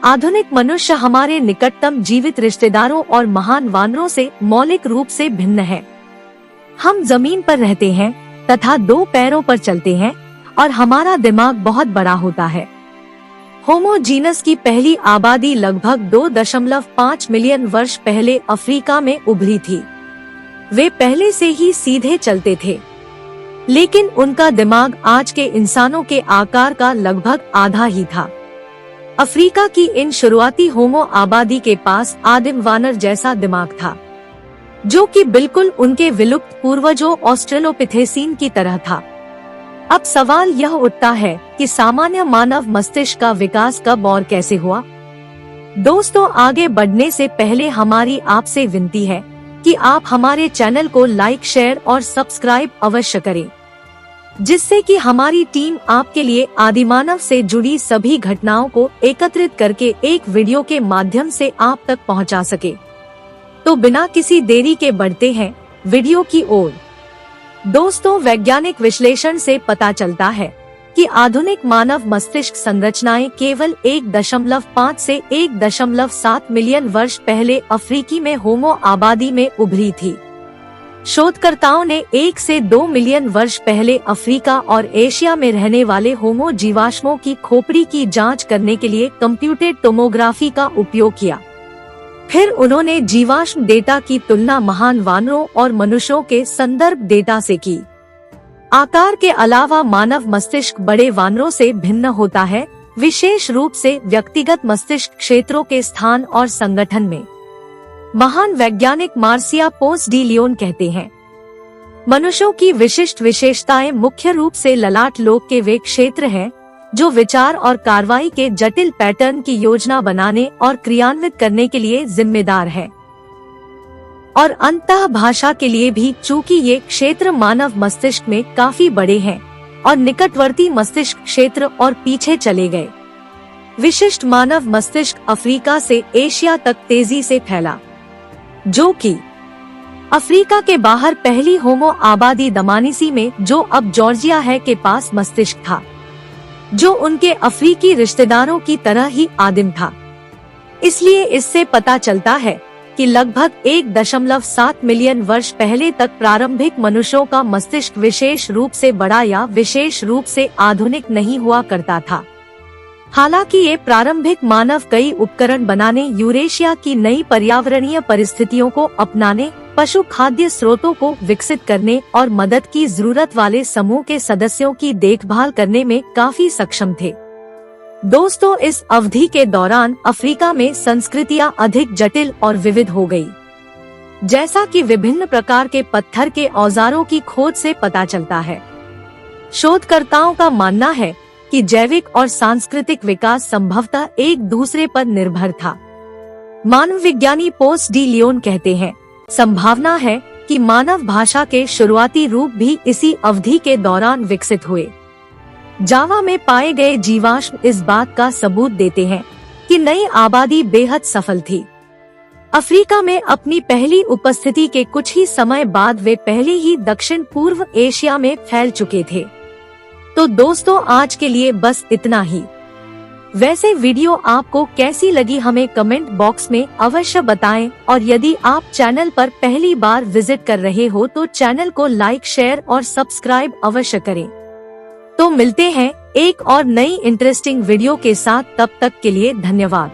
आधुनिक मनुष्य हमारे निकटतम जीवित रिश्तेदारों और महान वानरों से मौलिक रूप से भिन्न है। हम जमीन पर रहते हैं तथा 2 पैरों पर चलते हैं और हमारा दिमाग बहुत बड़ा होता है। होमो जीनस की पहली आबादी लगभग 2.5 मिलियन वर्ष पहले अफ्रीका में उभरी थी। वे पहले से ही सीधे चलते थे, लेकिन उनका दिमाग आज के इंसानों के आकार का लगभग आधा ही था। अफ्रीका की इन शुरुआती होमो आबादी के पास आदिम वानर जैसा दिमाग था, जो कि बिल्कुल उनके विलुप्त पूर्वजों ऑस्ट्रेलोपिथेसीन की तरह था। अब सवाल यह उठता है कि सामान्य मानव मस्तिष्क का विकास कब और कैसे हुआ। दोस्तों, आगे बढ़ने से पहले हमारी आपसे विनती है कि आप हमारे चैनल को लाइक, शेयर और सब्सक्राइब अवश्य करें, जिससे कि हमारी टीम आपके लिए आदिमानव से जुड़ी सभी घटनाओं को एकत्रित करके एक वीडियो के माध्यम से आप तक पहुंचा सके। तो बिना किसी देरी के बढ़ते हैं वीडियो की ओर। दोस्तों, वैज्ञानिक विश्लेषण से पता चलता है कि आधुनिक मानव मस्तिष्क संरचनाएं केवल 1.5 से 1.7 मिलियन वर्ष पहले अफ्रीकी में होमो आबादी में उभरी थी। शोधकर्ताओं ने 1 से 2 मिलियन वर्ष पहले अफ्रीका और एशिया में रहने वाले होमो जीवाश्मों की खोपड़ी की जांच करने के लिए कंप्यूटेड टोमोग्राफी का उपयोग किया। फिर उन्होंने जीवाश्म डेटा की तुलना महान वानरों और मनुष्यों के संदर्भ डेटा से की। आकार के अलावा मानव मस्तिष्क बड़े वानरों से भिन्न होता है, विशेष रूप से व्यक्तिगत मस्तिष्क क्षेत्रों के स्थान और संगठन में। महान वैज्ञानिक मार्सिया पोंस डी लियोन कहते हैं, मनुष्यों की विशिष्ट विशेषताएं मुख्य रूप से ललाट लोक के वे क्षेत्र हैं जो विचार और कार्रवाई के जटिल पैटर्न की योजना बनाने और क्रियान्वित करने के लिए जिम्मेदार है, और अंततः भाषा के लिए भी, चूंकि ये क्षेत्र मानव मस्तिष्क में काफी बड़े हैं और निकटवर्ती मस्तिष्क क्षेत्र और पीछे चले गए। विशिष्ट मानव मस्तिष्क अफ्रीका से एशिया तक तेजी से फैला, जो कि अफ्रीका के बाहर पहली होमो आबादी दमानिसी में, जो अब जॉर्जिया है, के पास मस्तिष्क था, जो उनके अफ्रीकी रिश्तेदारों की तरह ही आदिम था। इसलिए इससे पता चलता है कि लगभग 1.7 मिलियन वर्ष पहले तक प्रारंभिक मनुष्यों का मस्तिष्क विशेष रूप से बड़ा या विशेष रूप से आधुनिक नहीं हुआ करता था। हालांकि ये प्रारंभिक मानव कई उपकरण बनाने, यूरेशिया की नई पर्यावरणीय परिस्थितियों को अपनाने, पशु खाद्य स्रोतों को विकसित करने और मदद की जरूरत वाले समूह के सदस्यों की देखभाल करने में काफी सक्षम थे। दोस्तों, इस अवधि के दौरान अफ्रीका में संस्कृतियां अधिक जटिल और विविध हो गई, जैसा कि विभिन्न प्रकार के पत्थर के औजारों की खोज से पता चलता है। शोधकर्ताओं का मानना है कि जैविक और सांस्कृतिक विकास संभवतः एक दूसरे पर निर्भर था। मानव विज्ञानी पोंस डी लियोन कहते हैं, संभावना है कि मानव भाषा के शुरुआती रूप भी इसी अवधि के दौरान विकसित हुए। जावा में पाए गए जीवाश्म इस बात का सबूत देते हैं कि नई आबादी बेहद सफल थी। अफ्रीका में अपनी पहली उपस्थिति के कुछ ही समय बाद वे पहले ही दक्षिण पूर्व एशिया में फैल चुके थे। तो दोस्तों, आज के लिए बस इतना ही। वैसे वीडियो आपको कैसी लगी हमें कमेंट बॉक्स में अवश्य बताएं, और यदि आप चैनल पर पहली बार विजिट कर रहे हो तो चैनल को लाइक, शेयर और सब्सक्राइब अवश्य करें। तो मिलते हैं एक और नई इंटरेस्टिंग वीडियो के साथ, तब तक के लिए धन्यवाद।